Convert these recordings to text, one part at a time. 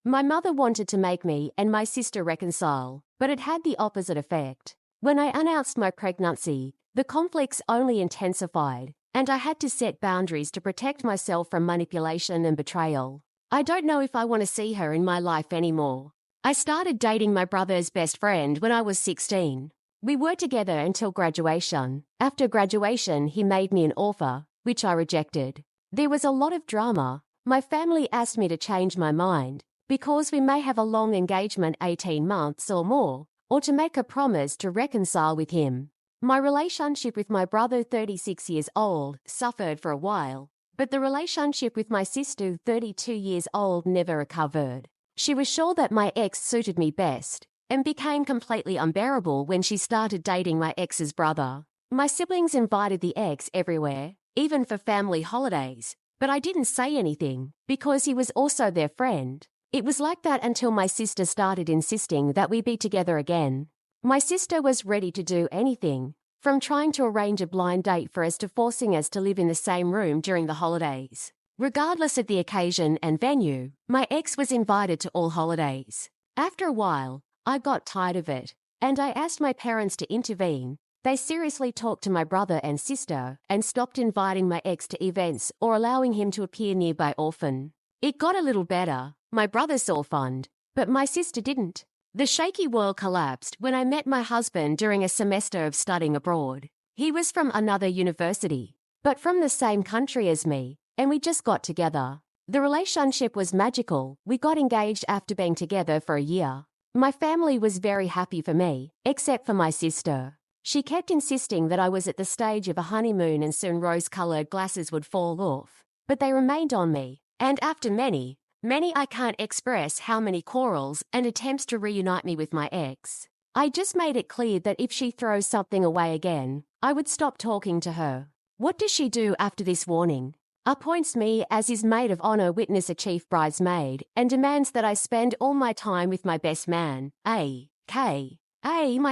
My mother wanted to make me and my sister reconcile, but it had the opposite effect. When I announced my pregnancy, the conflicts only intensified, and I had to set boundaries to protect myself from manipulation and betrayal. I don't know if I want to see her in my life anymore. I started dating my brother's best friend when I was 16. We were together until graduation. After graduation, he made me an offer, which I rejected. There was a lot of drama. My family asked me to change my mind, because we may have a long engagement 18 months or more, or to make a promise to reconcile with him. My relationship with my brother, 36 years old, suffered for a while, but the relationship with my sister, 32 years old, never recovered. She was sure that my ex suited me best, and became completely unbearable when she started dating my ex's brother. My siblings invited the ex everywhere, even for family holidays, but I didn't say anything, because he was also their friend. It was like that until my sister started insisting that we be together again. My sister was ready to do anything, from trying to arrange a blind date for us to forcing us to live in the same room during the holidays. Regardless of the occasion and venue, my ex was invited to all holidays. After a while, I got tired of it, and I asked my parents to intervene. They seriously talked to my brother and sister and stopped inviting my ex to events or allowing him to appear nearby often. It got a little better. My brother saw fun, but my sister didn't. The shaky world collapsed when I met my husband during a semester of studying abroad. He was from another university, but from the same country as me, and we just got together. The relationship was magical. We got engaged after being together for a year. My family was very happy for me, except for my sister. She kept insisting that I was at the stage of a honeymoon and soon rose-colored glasses would fall off. But they remained on me, and after many, I can't express how many quarrels and attempts to reunite me with my ex, I just made it clear that if she throws something away again, I would stop talking to her. What does she do after this warning? Appoints me as his maid of honor, witness a chief bridesmaid, and demands that I spend all my time with my best man, my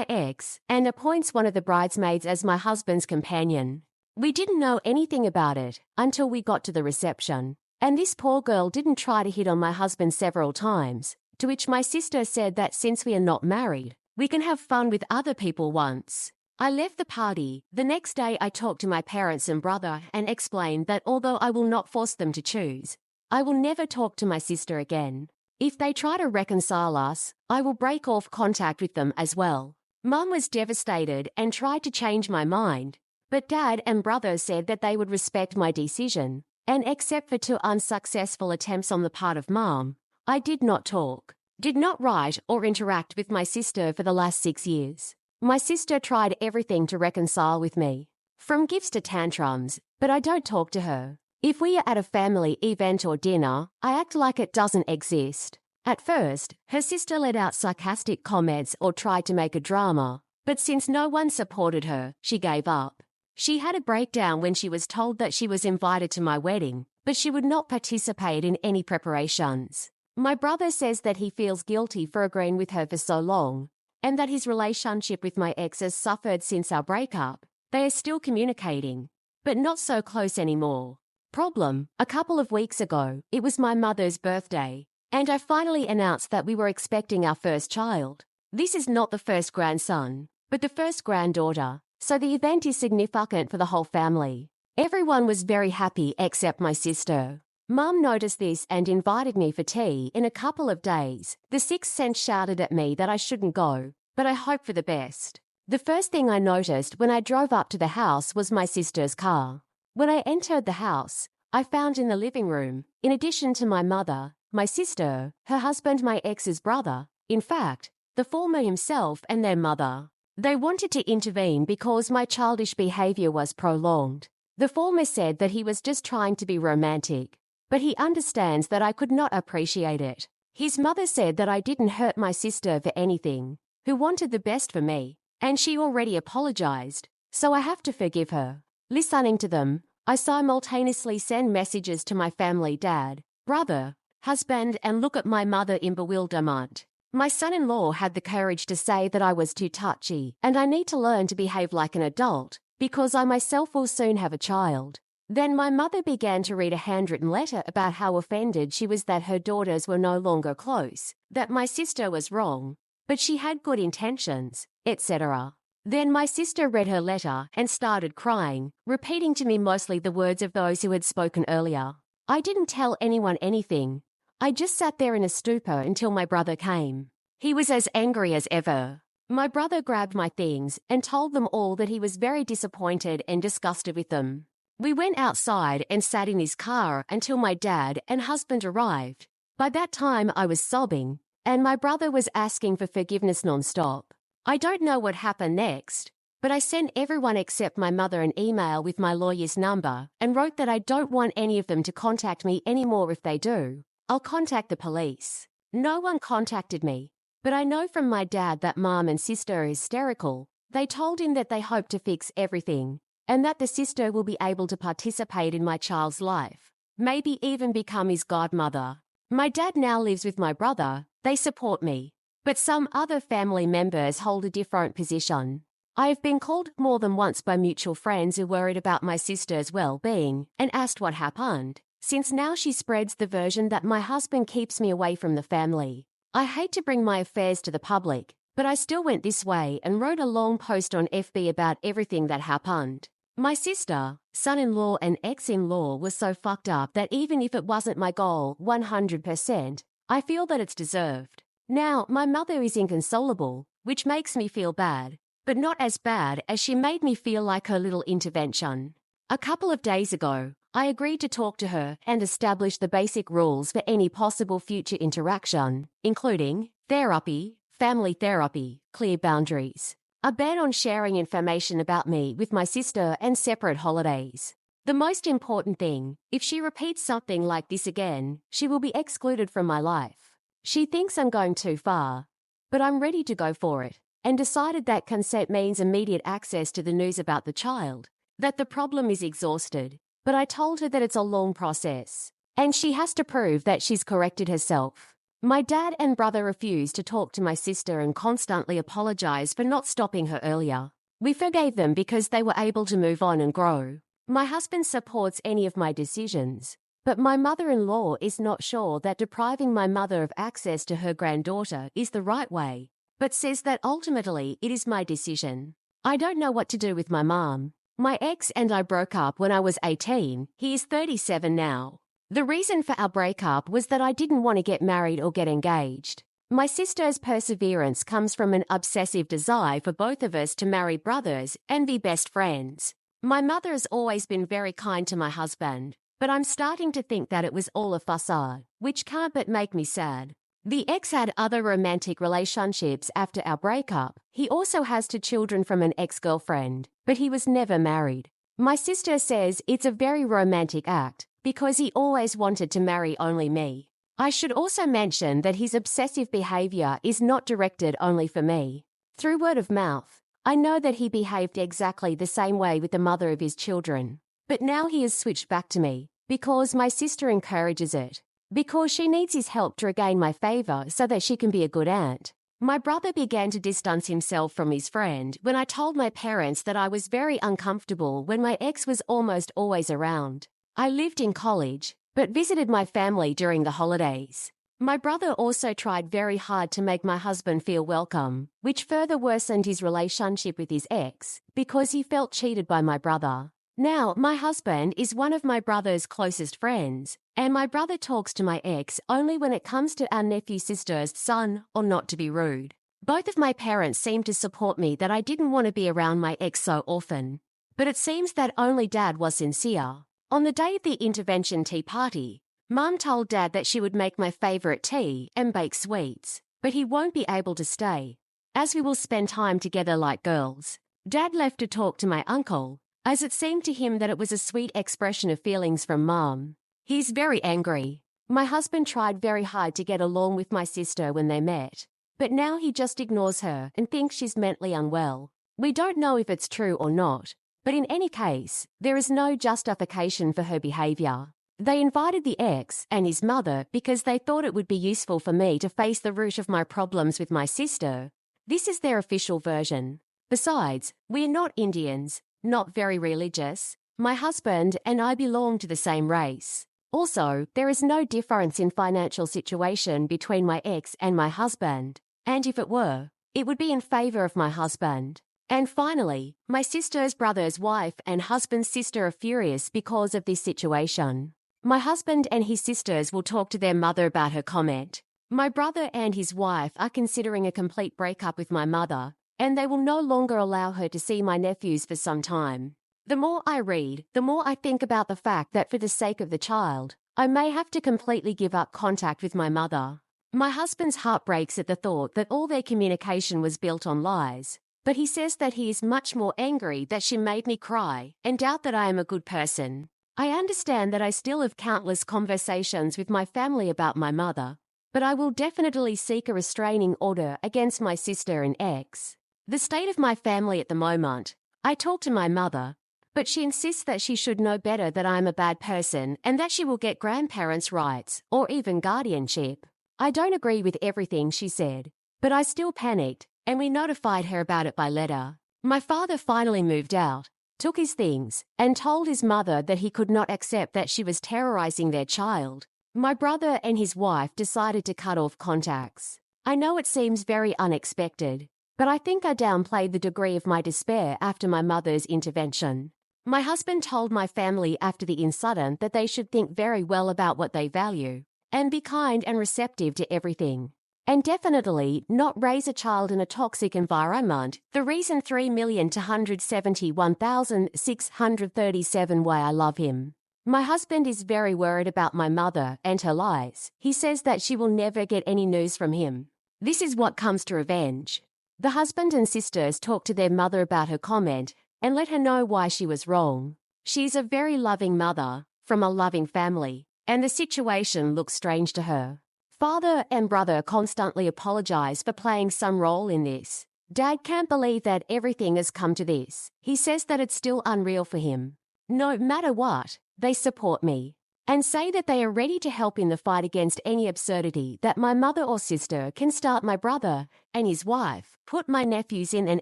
ex, and appoints one of the bridesmaids as my husband's companion. We didn't know anything about it until we got to the reception. And this poor girl didn't try to hit on my husband several times, to which my sister said that since we are not married, we can have fun with other people once. I left the party. The next day I talked to my parents and brother and explained that although I will not force them to choose, I will never talk to my sister again. If they try to reconcile us, I will break off contact with them as well. Mum was devastated and tried to change my mind, but Dad and brother said that they would respect my decision. And except for 2 unsuccessful attempts on the part of Mum, I did not talk, did not write or interact with my sister for the last 6 years. My sister tried everything to reconcile with me, from gifts to tantrums, but I don't talk to her. If we are at a family event or dinner, I act like it doesn't exist. At first, her sister let out sarcastic comments or tried to make a drama, but since no one supported her, she gave up. She had a breakdown when she was told that she was invited to my wedding, but she would not participate in any preparations. My brother says that he feels guilty for agreeing with her for so long, and that his relationship with my ex has suffered since our breakup. They are still communicating, but not so close anymore. Problem: a couple of weeks ago, it was my mother's birthday, and I finally announced that we were expecting our first child. This is not the first grandson, but the first granddaughter. So the event is significant for the whole family. Everyone was very happy except my sister. Mum noticed this and invited me for tea in a couple of days. The sixth sense shouted at me that I shouldn't go, but I hoped for the best. The first thing I noticed when I drove up to the house was my sister's car. When I entered the house, I found in the living room, in addition to my mother, my sister, her husband, my ex's brother, in fact, the former himself and their mother. They wanted to intervene because my childish behavior was prolonged. The former said that he was just trying to be romantic, but he understands that I could not appreciate it. His mother said that I didn't hurt my sister for anything, who wanted the best for me, and she already apologized, so I have to forgive her. Listening to them, I simultaneously send messages to my family, dad, brother, husband, and look at my mother in bewilderment. My son-in-law had the courage to say that I was too touchy and I need to learn to behave like an adult because I myself will soon have a child. Then my mother began to read a handwritten letter about how offended she was that her daughters were no longer close, that my sister was wrong, but she had good intentions, etc. Then my sister read her letter and started crying, repeating to me mostly the words of those who had spoken earlier. I didn't tell anyone anything. I just sat there in a stupor until my brother came. He was as angry as ever. My brother grabbed my things and told them all that he was very disappointed and disgusted with them. We went outside and sat in his car until my dad and husband arrived. By that time I was sobbing, and my brother was asking for forgiveness non-stop. I don't know what happened next, but I sent everyone except my mother an email with my lawyer's number and wrote that I don't want any of them to contact me anymore. If they do, I'll contact the police. No one contacted me, but I know from my dad that mom and sister are hysterical. They told him that they hope to fix everything, and that the sister will be able to participate in my child's life, maybe even become his godmother. My dad now lives with my brother. They support me, but some other family members hold a different position. I have been called more than once by mutual friends who worried about my sister's well-being and asked what happened, since now she spreads the version that my husband keeps me away from the family. I hate to bring my affairs to the public, but I still went this way and wrote a long post on FB about everything that happened. My sister, son-in-law and ex-in-law was so fucked up that even if it wasn't my goal 100%, I feel that it's deserved. Now, my mother is inconsolable, which makes me feel bad, but not as bad as she made me feel like her little intervention. A couple of days ago, I agreed to talk to her and establish the basic rules for any possible future interaction, including therapy, family therapy, clear boundaries, a ban on sharing information about me with my sister, and separate holidays. The most important thing, if she repeats something like this again, she will be excluded from my life. She thinks I'm going too far, but I'm ready to go for it, and decided that consent means immediate access to the news about the child, that the problem is exhausted, but I told her that it's a long process, and she has to prove that she's corrected herself. My dad and brother refused to talk to my sister and constantly apologized for not stopping her earlier. We forgave them because they were able to move on and grow. My husband supports any of my decisions, but my mother-in-law is not sure that depriving my mother of access to her granddaughter is the right way, but says that ultimately it is my decision. I don't know what to do with my mom. My ex and I broke up when I was 18. He is 37 now. The reason for our breakup was that I didn't want to get married or get engaged. My sister's perseverance comes from an obsessive desire for both of us to marry brothers and be best friends. My mother has always been very kind to my husband, but I'm starting to think that it was all a facade, which can't but make me sad. The ex had other romantic relationships after our breakup. He also has 2 children from an ex-girlfriend, but he was never married. My sister says it's a very romantic act, because he always wanted to marry only me. I should also mention that his obsessive behavior is not directed only for me. Through word of mouth, I know that he behaved exactly the same way with the mother of his children. But now he has switched back to me, because my sister encourages it. Because she needs his help to regain my favor so that she can be a good aunt. My brother began to distance himself from his friend when I told my parents that I was very uncomfortable when my ex was almost always around. I lived in college, but visited my family during the holidays. My brother also tried very hard to make my husband feel welcome, which further worsened his relationship with his ex, because he felt cheated by my brother. Now, my husband is one of my brother's closest friends, and my brother talks to my ex only when it comes to our nephew-sister's son, or not to be rude. Both of my parents seemed to support me that I didn't want to be around my ex so often, but it seems that only Dad was sincere. On the day of the intervention tea party, Mum told Dad that she would make my favourite tea and bake sweets, but he won't be able to stay, as we will spend time together like girls. Dad left to talk to my uncle, as it seemed to him that it was a sweet expression of feelings from Mum. He's very angry. My husband tried very hard to get along with my sister when they met, but now he just ignores her and thinks she's mentally unwell. We don't know if it's true or not, but in any case, there is no justification for her behaviour. They invited the ex and his mother because they thought it would be useful for me to face the root of my problems with my sister. This is their official version. Besides, we are not Indians, not very religious. My husband and I belong to the same race. Also, there is no difference in financial situation between my ex and my husband, and if it were, it would be in favor of my husband. And finally, my sister's brother's wife and husband's sister are furious because of this situation. My husband and his sisters will talk to their mother about her comment. My brother and his wife are considering a complete breakup with my mother, and they will no longer allow her to see my nephews for some time. The more I read, the more I think about the fact that for the sake of the child, I may have to completely give up contact with my mother. My husband's heart breaks at the thought that all their communication was built on lies, but he says that he is much more angry that she made me cry and doubt that I am a good person. I understand that I still have countless conversations with my family about my mother, but I will definitely seek a restraining order against my sister and ex. The state of my family at the moment, I talk to my mother, but she insists that she should know better that I am a bad person and that she will get grandparents' rights or even guardianship. I don't agree with everything she said, but I still panicked, and we notified her about it by letter. My father finally moved out, took his things, and told his mother that he could not accept that she was terrorizing their child. My brother and his wife decided to cut off contacts. I know it seems very unexpected, but I think I downplayed the degree of my despair after my mother's intervention. My husband told my family after the incident that they should think very well about what they value and be kind and receptive to everything. And definitely not raise a child in a toxic environment. The reason 3,271,637 why I love him. My husband is very worried about my mother and her lies. He says that she will never get any news from him. This is what comes to revenge. The husband and sisters talked to their mother about her comment and let her know why she was wrong. She is a very loving mother, from a loving family, and the situation looks strange to her. Father and brother constantly apologize for playing some role in this. Dad can't believe that everything has come to this. He says that it's still unreal for him. No matter what, they support me and say that they are ready to help in the fight against any absurdity that my mother or sister can start. My brother and his wife put my nephews in and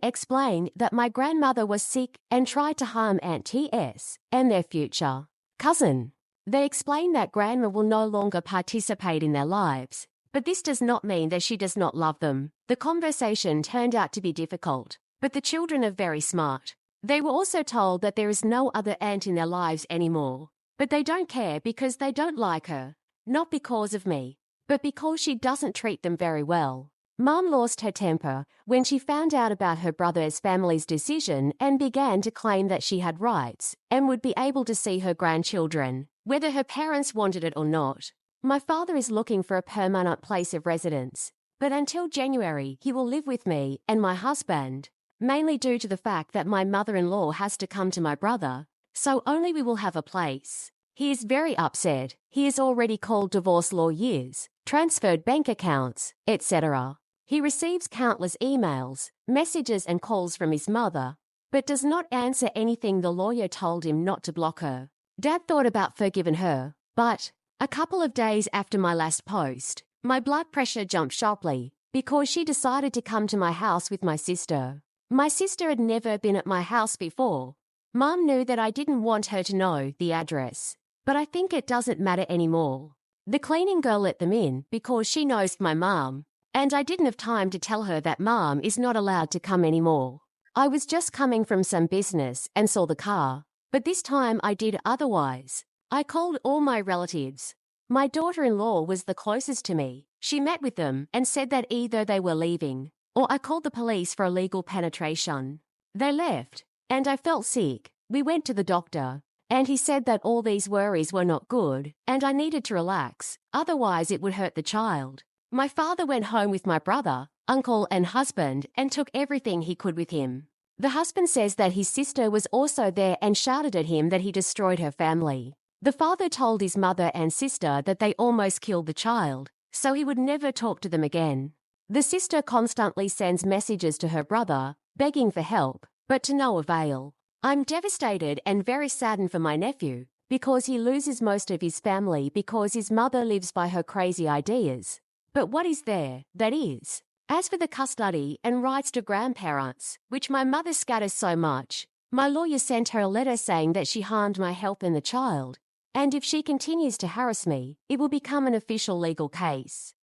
explained that my grandmother was sick and tried to harm Aunt T.S. and their future cousin. They explained that grandma will no longer participate in their lives, but this does not mean that she does not love them. The conversation turned out to be difficult, but the children are very smart. They were also told that there is no other aunt in their lives anymore, but they don't care because they don't like her, not because of me, but because she doesn't treat them very well. Mom lost her temper when she found out about her brother's family's decision and began to claim that she had rights and would be able to see her grandchildren, whether her parents wanted it or not. My father is looking for a permanent place of residence, but until January he will live with me and my husband, mainly due to the fact that my mother-in-law has to come to my brother, so only we will have a place. He is very upset. He has already called divorce lawyers, transferred bank accounts, etc. He receives countless emails, messages and calls from his mother, but does not answer anything. The lawyer told him not to block her. Dad thought about forgiving her, but a couple of days after my last post, my blood pressure jumped sharply because she decided to come to my house with my sister. My sister had never been at my house before. Mom knew that I didn't want her to know the address, but I think it doesn't matter anymore. The cleaning girl let them in because she knows my mom, and I didn't have time to tell her that Mom is not allowed to come anymore. I was just coming from some business and saw the car, but this time I did otherwise. I called all my relatives. My daughter-in-law was the closest to me. She met with them and said that either they were leaving, or I called the police for illegal penetration. They left, and I felt sick. We went to the doctor, and he said that all these worries were not good, and I needed to relax, otherwise it would hurt the child. My father went home with my brother, uncle and husband and took everything he could with him. The husband says that his sister was also there and shouted at him that he destroyed her family. The father told his mother and sister that they almost killed the child, so he would never talk to them again. The sister constantly sends messages to her brother, begging for help, but to no avail. I'm devastated and very saddened for my nephew, because he loses most of his family because his mother lives by her crazy ideas. But what is there, that is? As for the custody and rights to grandparents, which my mother scatters so much, My lawyer sent her a letter saying that she harmed my health and the child, and if she continues to harass me, it will become an official legal case.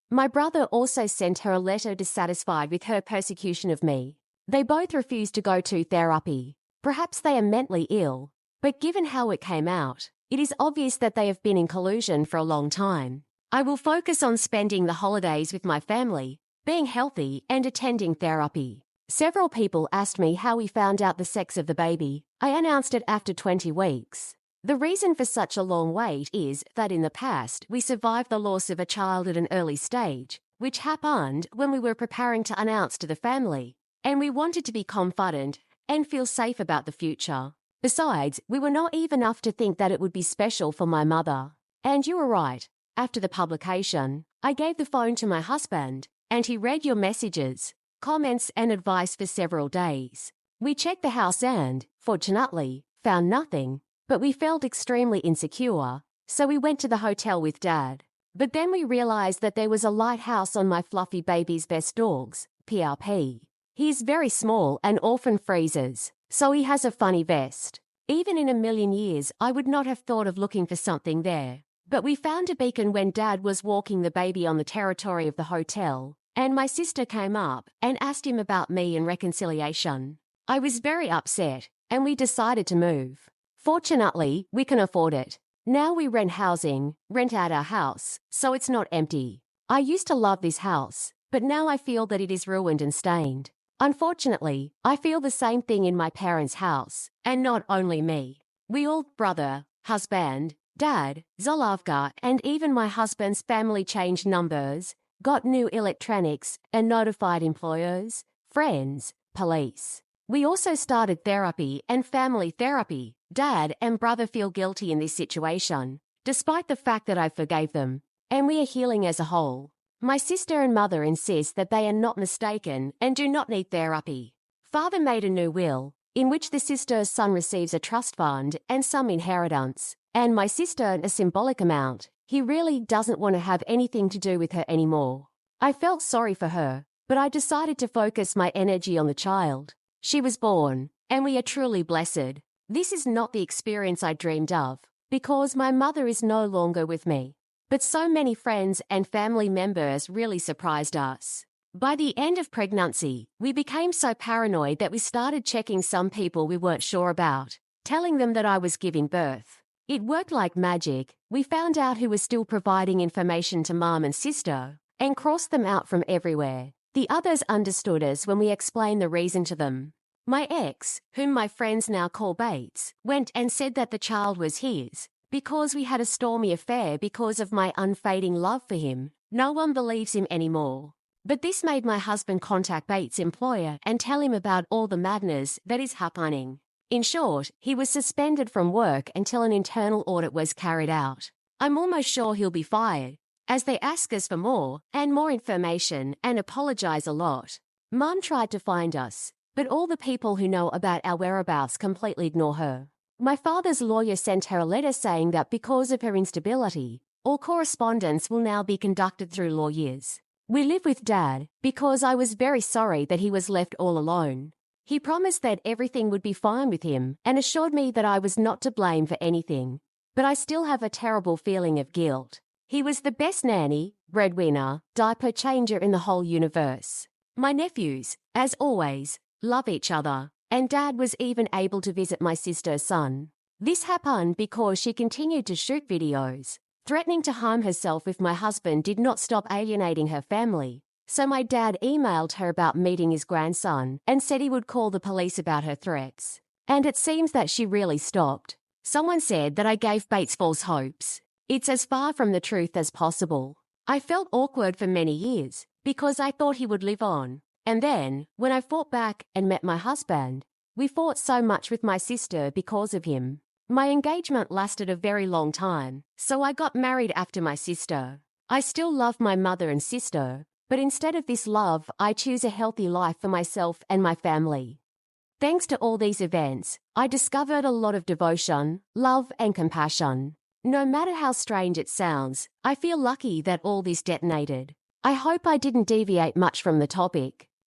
My brother also sent her a letter dissatisfied with her persecution of me. They both refused to go to therapy. Perhaps they are mentally ill, but given how it came out, it is obvious that they have been in collusion for a long time. I will focus on spending the holidays with my family, being healthy, and attending therapy. Several people asked me how we found out the sex of the baby. I announced it after 20 weeks. The reason for such a long wait is that in the past we survived the loss of a child at an early stage, which happened when we were preparing to announce to the family, and we wanted to be confident and feel safe about the future. Besides, we were naive enough to think that it would be special for my mother. And you were right. After the publication, I gave the phone to my husband, and he read your messages, comments, and advice for several days. We checked the house and, fortunately, found nothing, but we felt extremely insecure, so we went to the hotel with Dad. But then we realized that there was a lighthouse on my fluffy baby's best dogs, PRP. He is very small and often freezes, so he has a funny vest. Even in a million years, I would not have thought of looking for something there. But we found a beacon when Dad was walking the baby on the territory of the hotel, and my sister came up and asked him about me and reconciliation. I was very upset, and we decided to move. Fortunately, we can afford it. Now we rent out our house, so it's not empty. I used to love this house, but now I feel that it is ruined and stained. Unfortunately, I feel the same thing in my parents' house, and not only me. We all, brother, husband, Dad, Zolavka, and even my husband's family changed numbers, got new electronics, and notified employers, friends, police. We also started therapy and family therapy. Dad and brother feel guilty in this situation, despite the fact that I forgave them, and we are healing as a whole. My sister and mother insist that they are not mistaken and do not need therapy. Father made a new will, in which the sister's son receives a trust fund and some inheritance, and my sister a symbolic amount. He really doesn't want to have anything to do with her anymore. I felt sorry for her, but I decided to focus my energy on the child. She was born, and we are truly blessed. This is not the experience I dreamed of, because my mother is no longer with me. But so many friends and family members really surprised us. By the end of pregnancy, we became so paranoid that we started checking some people we weren't sure about, telling them that I was giving birth. It worked like magic. We found out who was still providing information to Mom and sister, and crossed them out from everywhere. The others understood us when we explained the reason to them. My ex, whom my friends now call Bates, went and said that the child was his, because we had a stormy affair because of my unfading love for him. No one believes him anymore. But this made my husband contact Bates' employer and tell him about all the madness that is happening. In short, he was suspended from work until an internal audit was carried out. I'm almost sure he'll be fired, as they ask us for more and more information and apologize a lot. Mom tried to find us, but all the people who know about our whereabouts completely ignore her. My father's lawyer sent her a letter saying that because of her instability, all correspondence will now be conducted through lawyers. We live with Dad because I was very sorry that he was left all alone. He promised that everything would be fine with him and assured me that I was not to blame for anything. But I still have a terrible feeling of guilt. He was the best nanny, breadwinner, diaper changer in the whole universe. My nephews, as always, love each other, and Dad was even able to visit my sister's son. This happened because she continued to shoot videos, threatening to harm herself if my husband did not stop alienating her family. So my dad emailed her about meeting his grandson and said he would call the police about her threats. And it seems that she really stopped. Someone said that I gave Bates false hopes. It's as far from the truth as possible. I felt awkward for many years because I thought he would live on. And then, when I fought back and met my husband, we fought so much with my sister because of him. My engagement lasted a very long time, so I got married after my sister. I still love my mother and sister, but instead of this love, I choose a healthy life for myself and my family. Thanks to all these events, I discovered a lot of devotion, love, and compassion. No matter how strange it sounds, I feel lucky that all this detonated. I hope I didn't deviate much from the topic.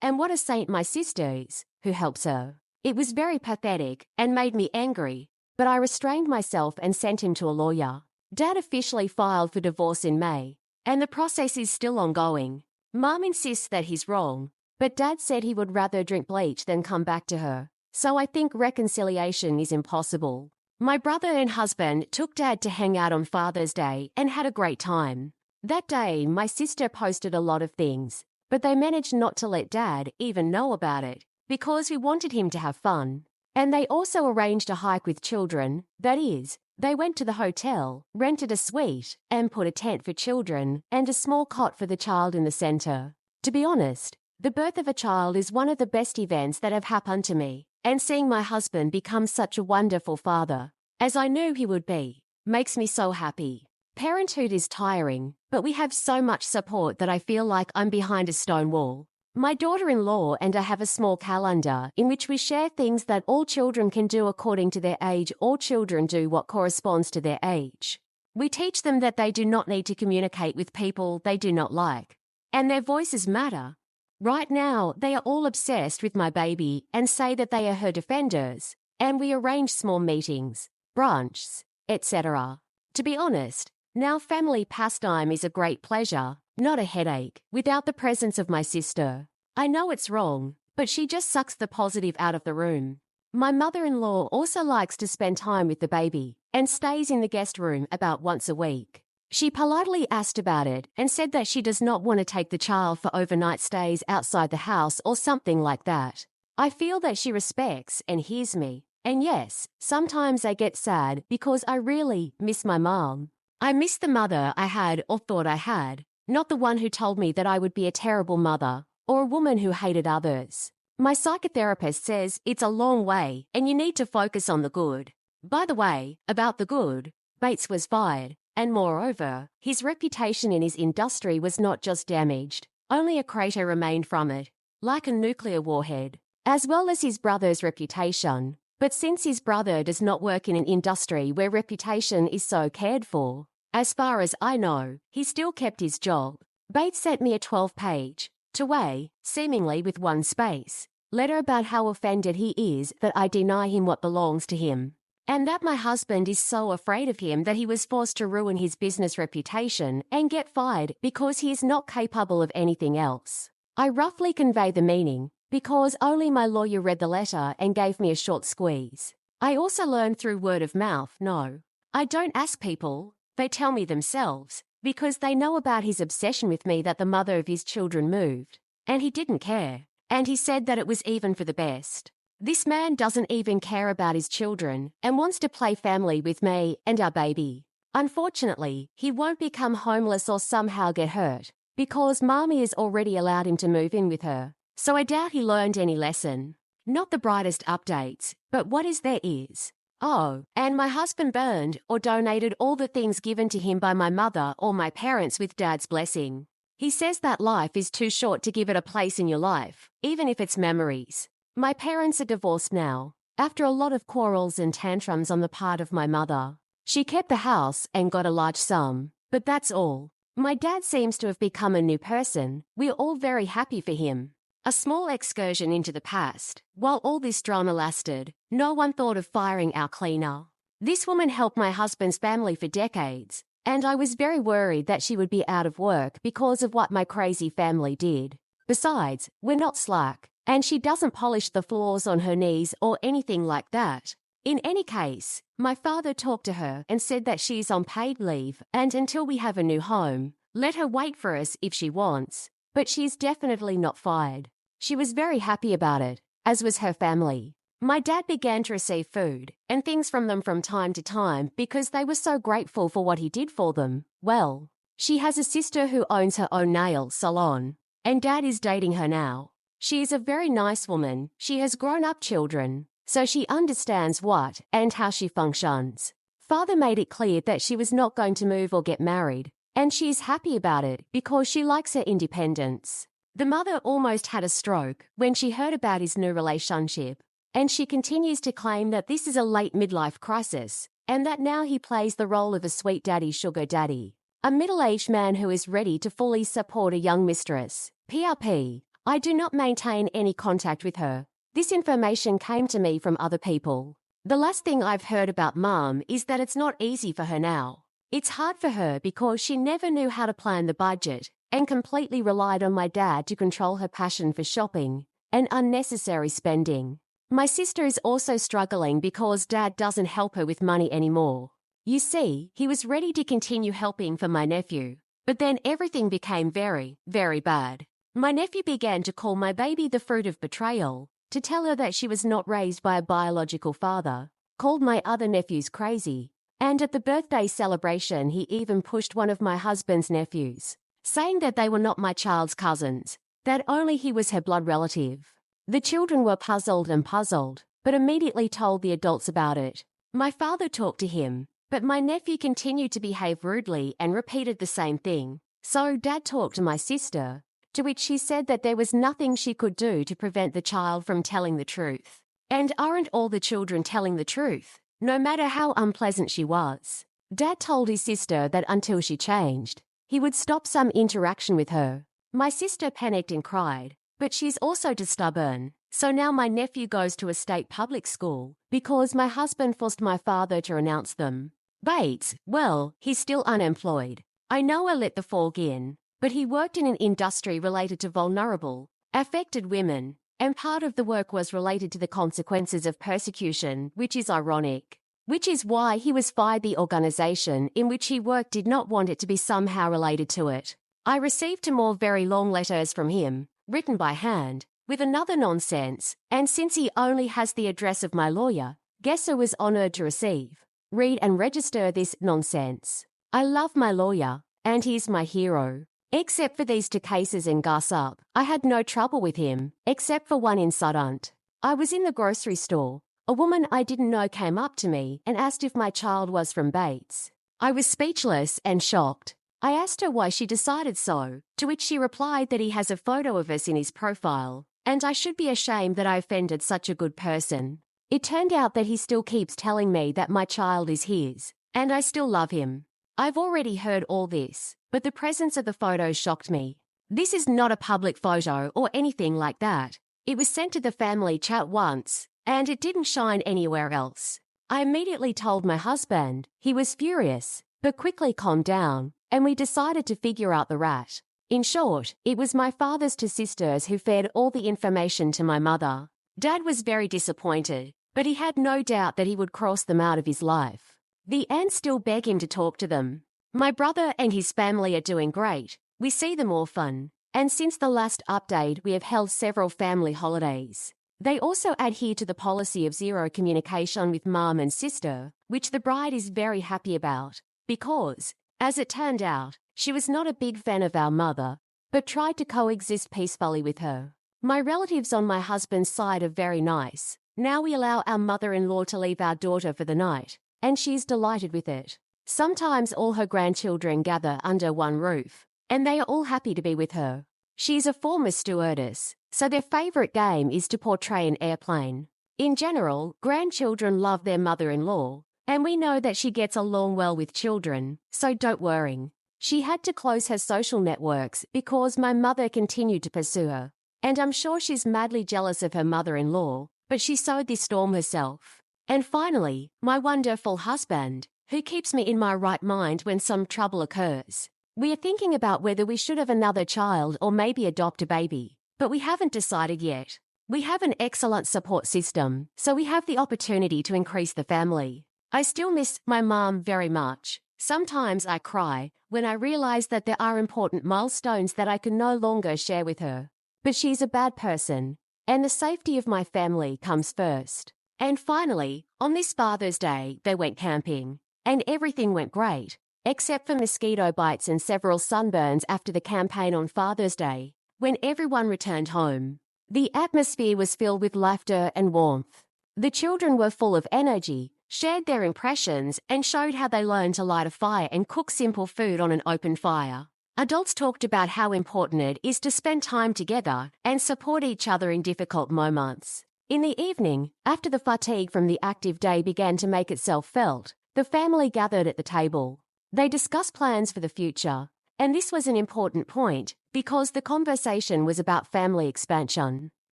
And what a saint my sister is, who helps her. It was very pathetic and made me angry, but I restrained myself and sent him to a lawyer. Dad officially filed for divorce in May, and the process is still ongoing. Mom insists that he's wrong, but Dad said he would rather drink bleach than come back to her, so I think reconciliation is impossible. My brother and husband took Dad to hang out on Father's Day and had a great time. That day, my sister posted a lot of things, but they managed not to let Dad even know about it, because we wanted him to have fun. And they also arranged a hike with children, that is, they went to the hotel, rented a suite, and put a tent for children and a small cot for the child in the center. To be honest, the birth of a child is one of the best events that have happened to me, and seeing my husband become such a wonderful father, as I knew he would be, makes me so happy. Parenthood is tiring, but we have so much support that I feel like I'm behind a stone wall. My daughter-in-law and I have a small calendar in which we share things that all children can do according to their age. All children do what corresponds to their age. We teach them that they do not need to communicate with people they do not like, and their voices matter. Right now, they are all obsessed with my baby and say that they are her defenders, and we arrange small meetings, brunches, etc. To be honest, now family pastime is a great pleasure, not a headache, without the presence of my sister. I know it's wrong, but she just sucks the positive out of the room. My mother-in-law also likes to spend time with the baby and stays in the guest room about once a week. She politely asked about it and said that she does not want to take the child for overnight stays outside the house or something like that. I feel that she respects and hears me. And yes, sometimes I get sad because I really miss my mom. I miss the mother I had or thought I had, not the one who told me that I would be a terrible mother or a woman who hated others. My psychotherapist says it's a long way and you need to focus on the good. By the way, about the good, Bates was fired, and moreover, his reputation in his industry was not just damaged, only a crater remained from it, like a nuclear warhead, as well as his brother's reputation. But since his brother does not work in an industry where reputation is so cared for, as far as I know, he still kept his job. Bates sent me a 12-page, two-way, seemingly with one space, letter about how offended he is that I deny him what belongs to him, and that my husband is so afraid of him that he was forced to ruin his business reputation and get fired because he is not capable of anything else. I roughly convey the meaning, because only my lawyer read the letter and gave me a short squeeze. I also learned through word of mouth. No, I don't ask people, they tell me themselves, because they know about his obsession with me that the mother of his children moved, and he didn't care, and he said that it was even for the best. This man doesn't even care about his children and wants to play family with me and our baby. Unfortunately, he won't become homeless or somehow get hurt, because Mommy has already allowed him to move in with her. So I doubt he learned any lesson. Not the brightest updates, but what is there is. Oh, and my husband burned or donated all the things given to him by my mother or my parents with Dad's blessing. He says that life is too short to give it a place in your life, even if it's memories. My parents are divorced now, after a lot of quarrels and tantrums on the part of my mother. She kept the house and got a large sum, but that's all. My dad seems to have become a new person. We're all very happy for him. A small excursion into the past. While all this drama lasted, no one thought of firing our cleaner. This woman helped my husband's family for decades, and I was very worried that she would be out of work because of what my crazy family did. Besides, we're not slack, and she doesn't polish the floors on her knees or anything like that. In any case, my father talked to her and said that she's on paid leave, and until we have a new home, let her wait for us if she wants. But she's definitely not fired. She was very happy about it, as was her family. My dad began to receive food and things from them from time to time because they were so grateful for what he did for them. Well, she has a sister who owns her own nail salon, and Dad is dating her now. She is a very nice woman. She has grown-up children, so she understands what and how she functions. Father made it clear that she was not going to move or get married, and she is happy about it because she likes her independence. The mother almost had a stroke when she heard about his new relationship, and she continues to claim that this is a late midlife crisis and that now he plays the role of a sweet daddy sugar daddy, a middle-aged man who is ready to fully support a young mistress. PRP. I do not maintain any contact with her. This information came to me from other people. The last thing I've heard about Mom is that it's not easy for her now. It's hard for her because she never knew how to plan the budget and completely relied on my dad to control her passion for shopping and unnecessary spending. My sister is also struggling because Dad doesn't help her with money anymore. You see, he was ready to continue helping for my nephew, but then everything became very, very bad. My nephew began to call my baby the fruit of betrayal, to tell her that she was not raised by a biological father, called my other nephews crazy, and at the birthday celebration he even pushed one of my husband's nephews, saying that they were not my child's cousins, that only he was her blood relative. The children were puzzled, but immediately told the adults about it. My father talked to him, but my nephew continued to behave rudely and repeated the same thing. So Dad talked to my sister, to which she said that there was nothing she could do to prevent the child from telling the truth. And aren't all the children telling the truth, no matter how unpleasant she was? Dad told his sister that until she changed, he would stop some interaction with her. My sister panicked and cried, but she's also too stubborn. So now my nephew goes to a state public school because my husband forced my father to renounce them. Bates, well, he's still unemployed. I know I let the fog in, but he worked in an industry related to vulnerable, affected women, and part of the work was related to the consequences of persecution, which is ironic. Which is why he was fired. The organization in which he worked did not want it to be somehow related to it. I received 2 more very long letters from him, written by hand, with another nonsense, and since he only has the address of my lawyer, guess who was honored to receive, read and register this nonsense. I love my lawyer, and he's my hero. Except for these 2 cases in gossip, I had no trouble with him, except for one incident. I was in the grocery store. A woman I didn't know came up to me and asked if my child was from Bates. I was speechless and shocked. I asked her why she decided so, to which she replied that he has a photo of us in his profile, and I should be ashamed that I offended such a good person. It turned out that he still keeps telling me that my child is his, and I still love him. I've already heard all this, but the presence of the photo shocked me. This is not a public photo or anything like that. It was sent to the family chat once, and it didn't shine anywhere else. I immediately told my husband. He was furious, but quickly calmed down, and we decided to figure out the rat. In short, it was my father's 2 sisters who fed all the information to my mother. Dad was very disappointed, but he had no doubt that he would cross them out of his life. The aunts still beg him to talk to them. My brother and his family are doing great. We see them often, and since the last update we have held several family holidays. They also adhere to the policy of zero communication with mom and sister, which the bride is very happy about, because, as it turned out, she was not a big fan of our mother, but tried to coexist peacefully with her. My relatives on my husband's side are very nice. Now we allow our mother-in-law to leave our daughter for the night, and she's delighted with it. Sometimes all her grandchildren gather under one roof, and they are all happy to be with her. She's a former stewardess, so their favorite game is to portray an airplane. In general, grandchildren love their mother-in-law, And we know that she gets along well with children, so don't worry. She had to close her social networks because my mother continued to pursue her. And I'm sure she's madly jealous of her mother-in-law, but she sowed this storm herself. And finally, my wonderful husband, who keeps me in my right mind when some trouble occurs. We are thinking about whether we should have another child or maybe adopt a baby, but we haven't decided yet. We have an excellent support system, so we have the opportunity to increase the family. I still miss my mom very much. Sometimes I cry when I realize that there are important milestones that I can no longer share with her. But she's a bad person, and the safety of my family comes first. And finally, on this Father's Day, they went camping, and everything went great, except for mosquito bites and several sunburns after the campaign on Father's Day, when everyone returned home. The atmosphere was filled with laughter and warmth. The children were full of energy, shared their impressions, and showed how they learned to light a fire and cook simple food on an open fire. Adults talked about how important it is to spend time together and support each other in difficult moments. In the evening, after the fatigue from the active day began to make itself felt, the family gathered at the table. They discussed plans for the future, and this was an important point because the conversation was about family expansion.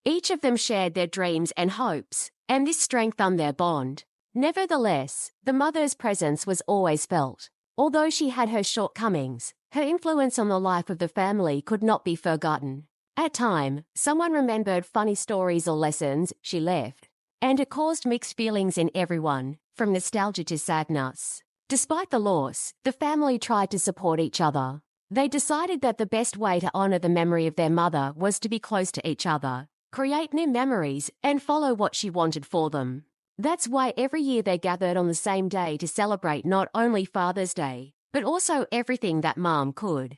Each of them shared their dreams and hopes, and this strengthened their bond. Nevertheless, the mother's presence was always felt. Although she had her shortcomings, her influence on the life of the family could not be forgotten. At times, someone remembered funny stories or lessons she left, and it caused mixed feelings in everyone, from nostalgia to sadness. Despite the loss, the family tried to support each other. They decided that the best way to honor the memory of their mother was to be close to each other, create new memories, and follow what she wanted for them. That's why every year they gathered on the same day to celebrate not only Father's Day, but also everything that Mom could.